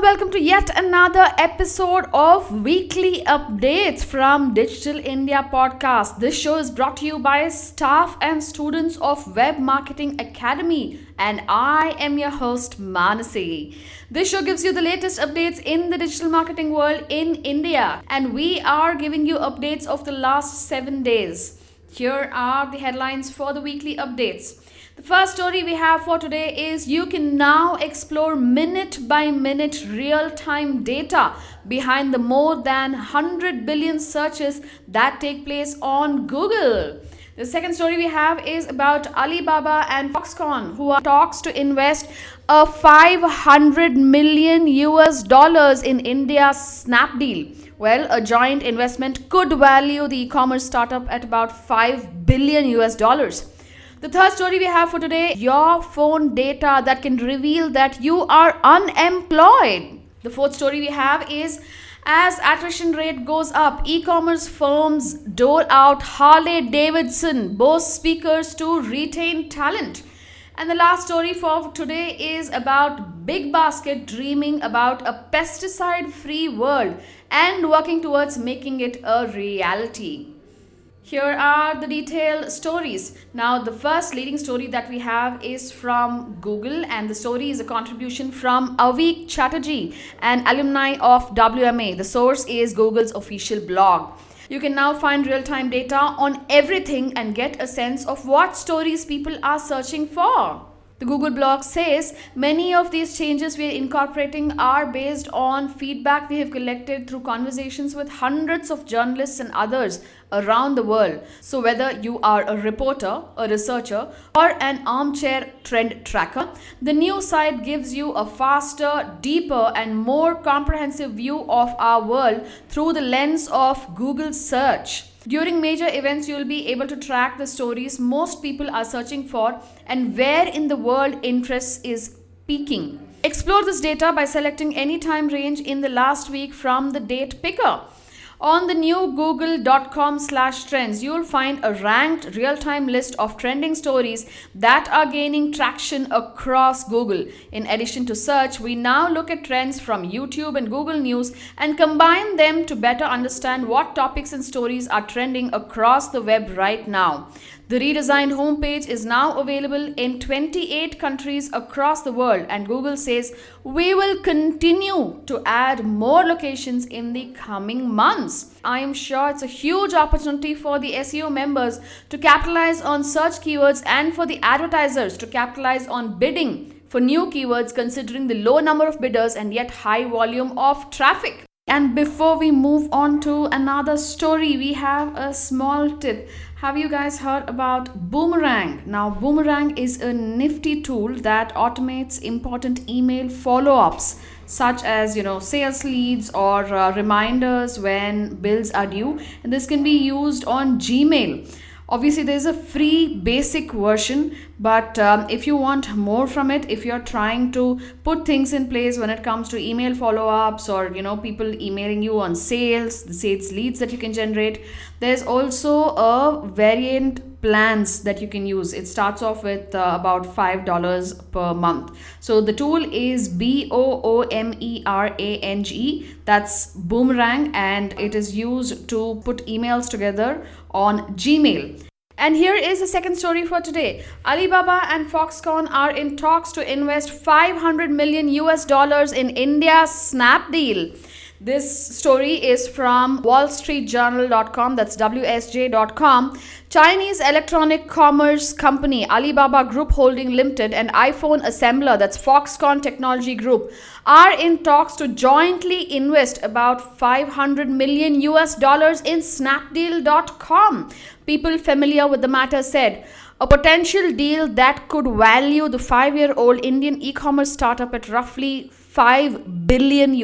welcome to yet another episode of Weekly Updates from Digital India Podcast. This show is brought to you by staff and students of Web Marketing Academy, and I am your host, Manasi. This show gives you the latest updates in the digital marketing world in India, and we are giving you updates of the last 7 days. Here are the headlines for the weekly updates. The first story we have for today is you can now explore minute-by-minute real-time data behind the more than 100 billion searches that take place on Google. The second story we have is about Alibaba and Foxconn, who are talks to invest a $500 million in India's Snapdeal. Well, a joint investment could value the e-commerce startup at about $5 billion. The third story we have for today, your phone data that can reveal that you are unemployed. The fourth story we have is as attrition rate goes up, e-commerce firms dole out Harley-Davidson Bose speakers to retain talent. And the last story for today is about Big Basket dreaming about a pesticide-free world and working towards making it a reality. Here are the detailed stories. Now, the first leading story that we have is from Google, and the story is a contribution from Avik Chatterjee, an alumni of WMA. The source is Google's official blog. You can now find real-time data on everything and get a sense of what stories people are searching for. The Google blog says many of these changes we are incorporating are based on feedback we have collected through conversations with hundreds of journalists and others around the world. So whether you are a reporter, a researcher, or an armchair trend tracker, the new site gives you a faster, deeper, and more comprehensive view of our world through the lens of Google search. During major events, you will be able to track the stories most people are searching for and where in the world interest is peaking. Explore this data by selecting any time range in the last week from the date picker. On the new google.com/trends, you will find a ranked real-time list of trending stories that are gaining traction across Google. In addition to search, we now look at trends from YouTube and Google News and combine them to better understand what topics and stories are trending across the web right now. The redesigned homepage is now available in 28 countries across the world, and Google says we will continue to add more locations in the coming months. I am sure it's a huge opportunity for the SEO members to capitalize on search keywords and for the advertisers to capitalize on bidding for new keywords, considering the low number of bidders and yet high volume of traffic. And before we move on to another story, we have a small tip. Have you guys heard about Boomerang? Now, Boomerang is a nifty tool that automates important email follow-ups, such as, sales leads or reminders when bills are due. And this can be used on Gmail. Obviously, there's a free basic version, but if you want more from it, if you're trying to put things in place when it comes to email follow-ups or, people emailing you on sales, the sales leads that you can generate, there's also a variant plans that you can use. It starts off with about $5 per month. So the tool is Boomerang. That's Boomerang, and it is used to put emails together on Gmail. And here is the second story for today. Alibaba and Foxconn are in talks to invest $500 million in India's Snapdeal. This story is from wallstreetjournal.com, that's WSJ.com. Chinese electronic commerce company Alibaba Group Holding Limited and iPhone assembler, that's Foxconn Technology Group, are in talks to jointly invest about $500 million in Snapdeal.com. People familiar with the matter said, a potential deal that could value the 5-year-old Indian e-commerce startup at roughly $5 billion.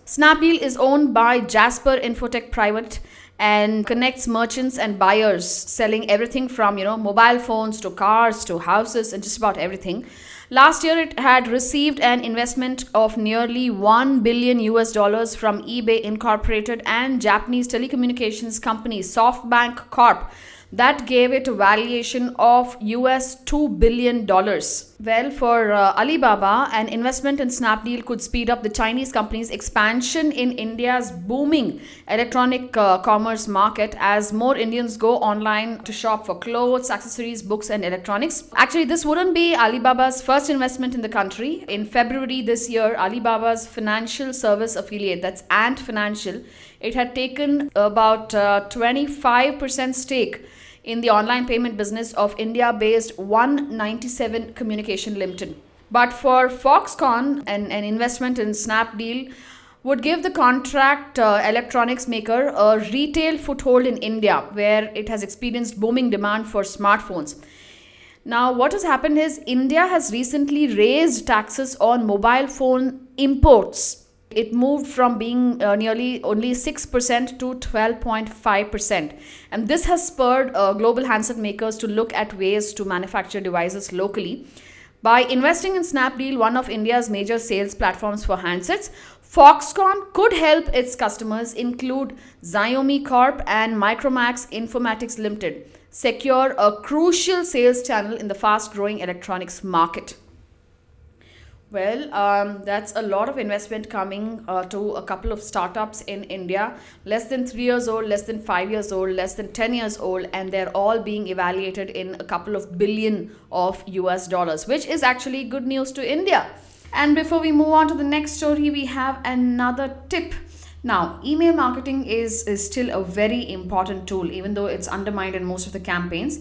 Snapdeal is owned by Jasper Infotech Private and connects merchants and buyers, selling everything from, mobile phones to cars to houses and just about everything. Last year, it had received an investment of nearly $1 billion from eBay Incorporated and Japanese telecommunications company SoftBank Corp. That gave it a valuation of US $2 billion. Well, for Alibaba, an investment in Snapdeal could speed up the Chinese company's expansion in India's booming electronic commerce market as more Indians go online to shop for clothes, accessories, books, and electronics. Actually, this wouldn't be Alibaba's first investment in the country. In February this year, Alibaba's financial service affiliate, that's Ant Financial, it had taken about 25% stake in the online payment business of India-based 197 Communication Limited. But for Foxconn, an investment in Snapdeal would give the contract electronics maker a retail foothold in India, where it has experienced booming demand for smartphones. Now, what has happened is India has recently raised taxes on mobile phone imports. It moved from being nearly only 6% to 12.5%. And this has spurred global handset makers to look at ways to manufacture devices locally. By investing in Snapdeal, one of India's major sales platforms for handsets, Foxconn could help its customers include Xiaomi Corp and Micromax Informatics Limited secure a crucial sales channel in the fast-growing electronics market. Well, that's a lot of investment coming to a couple of startups in India, less than 3 years old, less than 5 years old, less than 10 years old, and they're all being evaluated in a couple of billion of US dollars, which is actually good news to India. And before we move on to the next story, we have another tip. Now, email marketing is still a very important tool, even though it's undermined in most of the campaigns.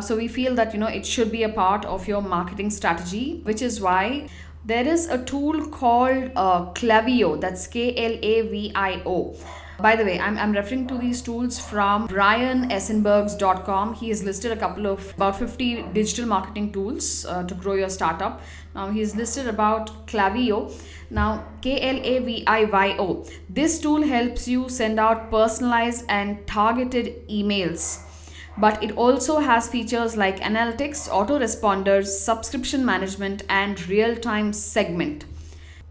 So we feel that it should be a part of your marketing strategy, which is why there is a tool called Klaviyo. That's Klavio. By the way, I'm referring to these tools from brianessenbergs.com. He has listed a couple of about 50 digital marketing tools to grow your startup. Now he's listed about Klaviyo. Now Klavio. This tool helps you send out personalized and targeted emails. But it also has features like analytics, autoresponders, subscription management, and real-time segment.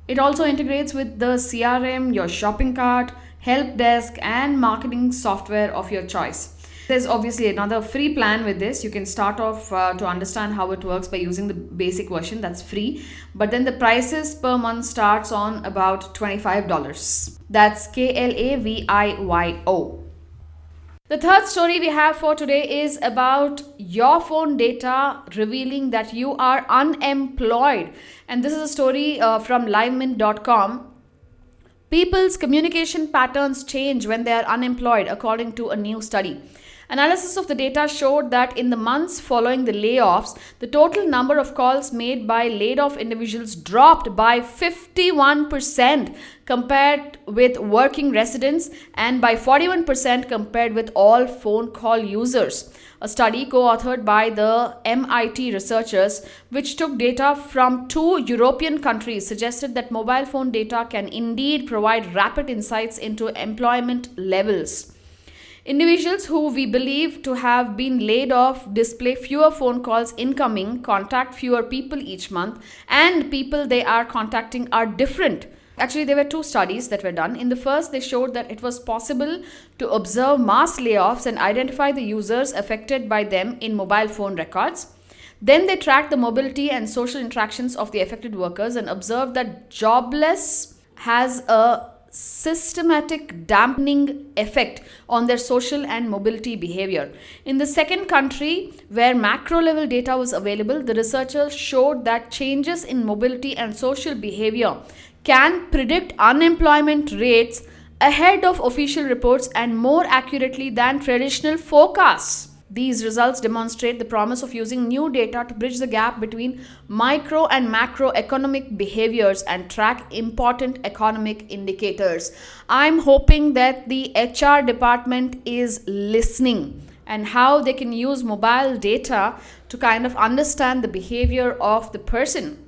It also integrates with the CRM, your shopping cart, help desk, and marketing software of your choice. There's obviously another free plan with this. You can start off to understand how it works by using the basic version. That's free. But then the prices per month starts on about $25. That's Klavio. The third story we have for today is about your phone data revealing that you are unemployed. And this is a story from livemint.com. People's communication patterns change when they are unemployed, according to a new study. Analysis of the data showed that in the months following the layoffs, the total number of calls made by laid-off individuals dropped by 51% compared with working residents and by 41% compared with all phone call users. A study co-authored by the MIT researchers, which took data from 2 European countries, suggested that mobile phone data can indeed provide rapid insights into employment levels. Individuals who we believe to have been laid off display fewer phone calls incoming, contact fewer people each month, and people they are contacting are different. Actually, there were 2 studies that were done. In the first, they showed that it was possible to observe mass layoffs and identify the users affected by them in mobile phone records. Then they tracked the mobility and social interactions of the affected workers and observed that jobless has a systematic dampening effect on their social and mobility behavior. In the second country, where macro level data was available, the researchers showed that changes in mobility and social behavior can predict unemployment rates ahead of official reports and more accurately than traditional forecasts. These results demonstrate the promise of using new data to bridge the gap between micro and macroeconomic behaviors and track important economic indicators. I'm hoping that the HR department is listening and how they can use mobile data to kind of understand the behavior of the person.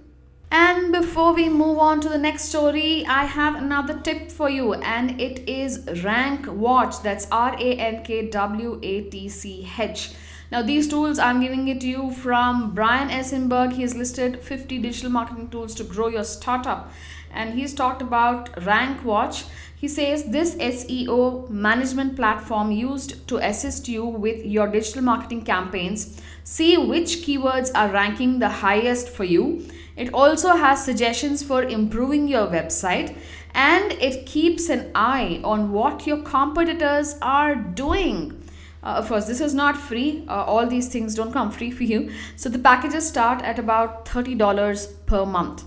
And before we move on to the next story, I have another tip for you, and it is Rank Watch. That's RANKWATCH. Now, these tools, I'm giving it to you from Brian Essenberg. He has listed 50 digital marketing tools to grow your startup. and he's talked about Rank Watch. He says this SEO management platform used to assist you with your digital marketing campaigns. See which keywords are ranking the highest for you. It also has suggestions for improving your website, and it keeps an eye on what your competitors are doing. Of course, this is not free. All these things don't come free for you. So the packages start at about $30 per month.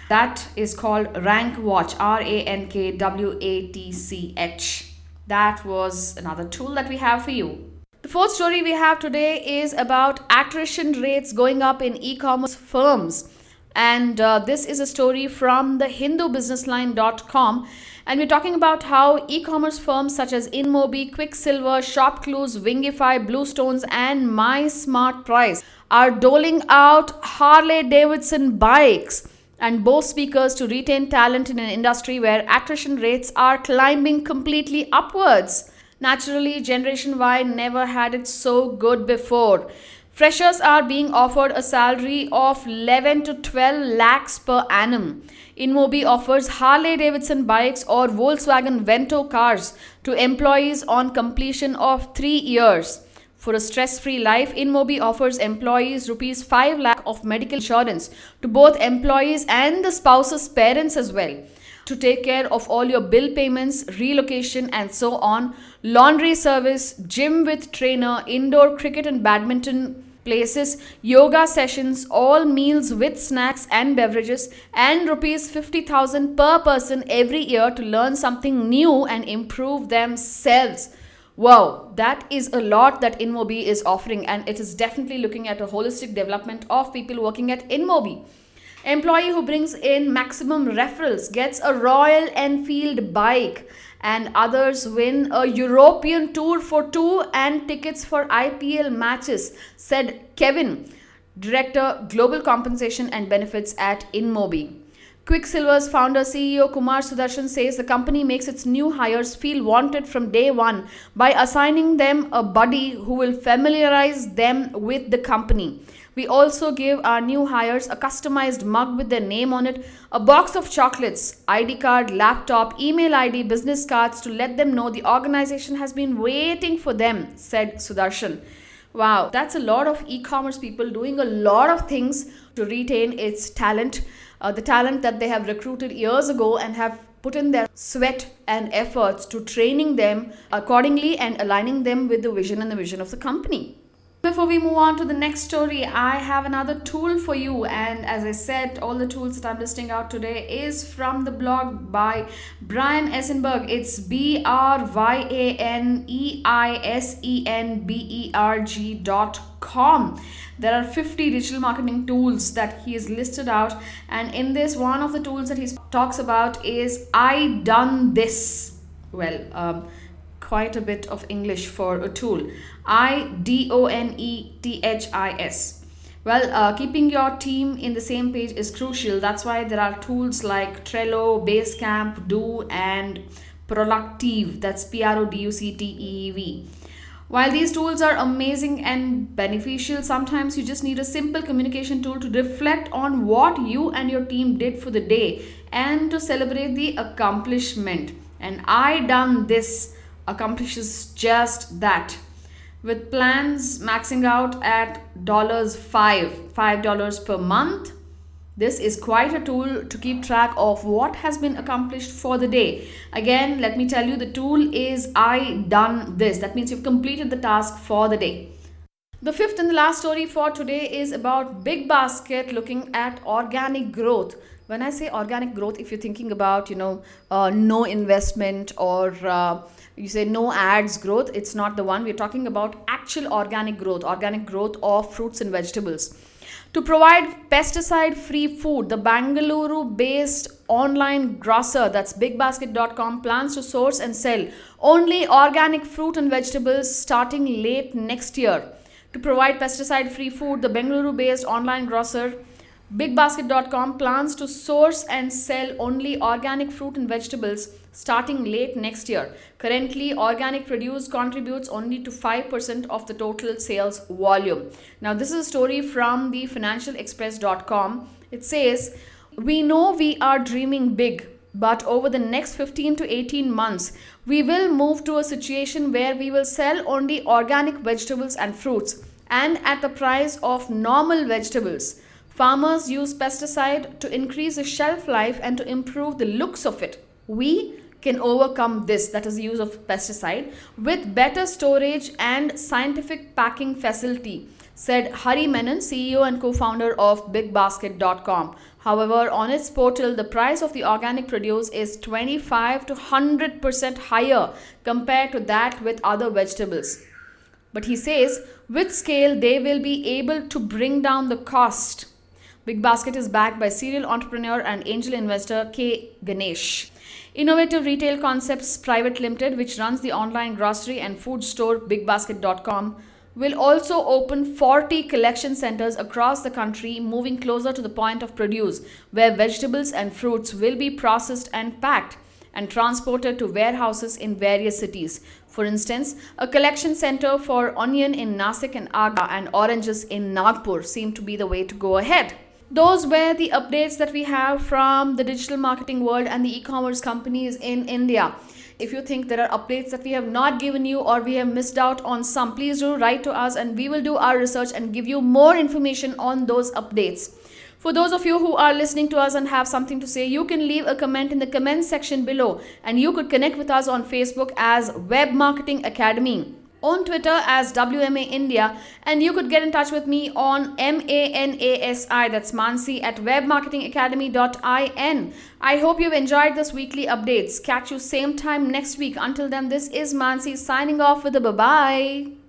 That is called Rank Watch, RANKWATCH. That was another tool that we have for you. The fourth story we have today is about attrition rates going up in e-commerce firms. And this is a story from the hindubusinessline.com. And we're talking about how e-commerce firms such as InMobi, Quicksilver, ShopClues, Wingify, Bluestones, and My Smart Price are doling out Harley Davidson bikes and Bose speakers to retain talent in an industry where attrition rates are climbing completely upwards. Naturally, Generation Y never had it so good before. Freshers are being offered a salary of 11 to 12 lakhs per annum. InMobi offers Harley Davidson bikes or Volkswagen Vento cars to employees on completion of 3 years. For a stress-free life, InMobi offers employees rupees 5 lakh of medical insurance to both employees and the spouse's parents as well, to take care of all your bill payments, relocation, and so on, laundry service, gym with trainer, indoor cricket and badminton places, yoga sessions, all meals with snacks and beverages, and rupees 50,000 per person every year to learn something new and improve themselves. Wow, that is a lot that InMobi is offering, and it is definitely looking at a holistic development of people working at InMobi. Employee who brings in maximum referrals gets a Royal Enfield bike, and others win a European tour for 2 and tickets for IPL matches, said Kevin, Director Global Compensation and Benefits at InMobi. Quicksilver's founder CEO Kumar Sudarshan says the company makes its new hires feel wanted from day one by assigning them a buddy who will familiarize them with the company. We also give our new hires a customized mug with their name on it, a box of chocolates, ID card, laptop, email ID, business cards to let them know the organization has been waiting for them, said Sudarshan. Wow, that's a lot of e-commerce people doing a lot of things to retain its talent, the talent that they have recruited years ago and have put in their sweat and efforts to training them accordingly and aligning them with the vision and the vision of the company. Before we move on to the next story, I have another tool for you, and as I said, all the tools that I'm listing out today is from the blog by Brian Eisenberg. It's BRYANEISENBERG.com. There are 50 digital marketing tools that he has listed out, and in this, one of the tools that he talks about is I Done This. Quite a bit of English for a tool. IDONETHIS. Keeping your team in the same page is crucial. That's why there are tools like Trello, Basecamp, Do, and Productive. That's PRODUCTEEV. While these tools are amazing and beneficial, sometimes you just need a simple communication tool to reflect on what you and your team did for the day and to celebrate the accomplishment. And I Done This accomplishes just that. With plans maxing out at $5 per month, this is quite a tool to keep track of what has been accomplished for the day. Again, let me tell you, the tool is I Done This. That means you've completed the task for the day. The fifth and the last story for today is about Big Basket looking at organic growth. When I say organic growth, if you're thinking about, no investment or you say no ads growth, it's not the one. We're talking about actual organic growth of fruits and vegetables. To provide pesticide-free food, the Bangalore-based online grocer, that's bigbasket.com, plans to source and sell only organic fruit and vegetables starting late next year. To provide pesticide-free food, the Bengaluru-based online grocer bigbasket.com plans to source and sell only organic fruit and vegetables starting late next year. Currently, organic produce contributes only to 5% of the total sales volume. Now, this is a story from the financialexpress.com. It says, We know we are dreaming big, but over the next 15 to 18 months, we will move to a situation where we will sell only organic vegetables and fruits and at the price of normal vegetables. Farmers use pesticide to increase the shelf life and to improve the looks of it. We can overcome this, that is the use of pesticide, with better storage and scientific packing facility, said Hari Menon, CEO and co-founder of bigbasket.com. However, on its portal, the price of the organic produce is 25 to 100% higher compared to that with other vegetables. But he says with scale they will be able to bring down the cost. Big Basket is backed by serial entrepreneur and angel investor K. Ganesh. Innovative Retail Concepts Private Limited, which runs the online grocery and food store bigbasket.com, will also open 40 collection centers across the country, moving closer to the point of produce, where vegetables and fruits will be processed and packed and transported to warehouses in various cities. For instance, a collection center for onion in Nasik and Agra and oranges in Nagpur seem to be the way to go ahead. Those were the updates that we have from the digital marketing world and the e-commerce companies in India. If you think there are updates that we have not given you or we have missed out on some, please do write to us and we will do our research and give you more information on those updates. For those of you who are listening to us and have something to say, you can leave a comment in the comment section below, and you could connect with us on Facebook as Web Marketing Academy, on Twitter as WMA India, and you could get in touch with me on MANASI, that's Mansi, at webmarketingacademy.in. I hope you've enjoyed this weekly updates. Catch you same time next week. Until then, this is Mansi signing off with a bye-bye.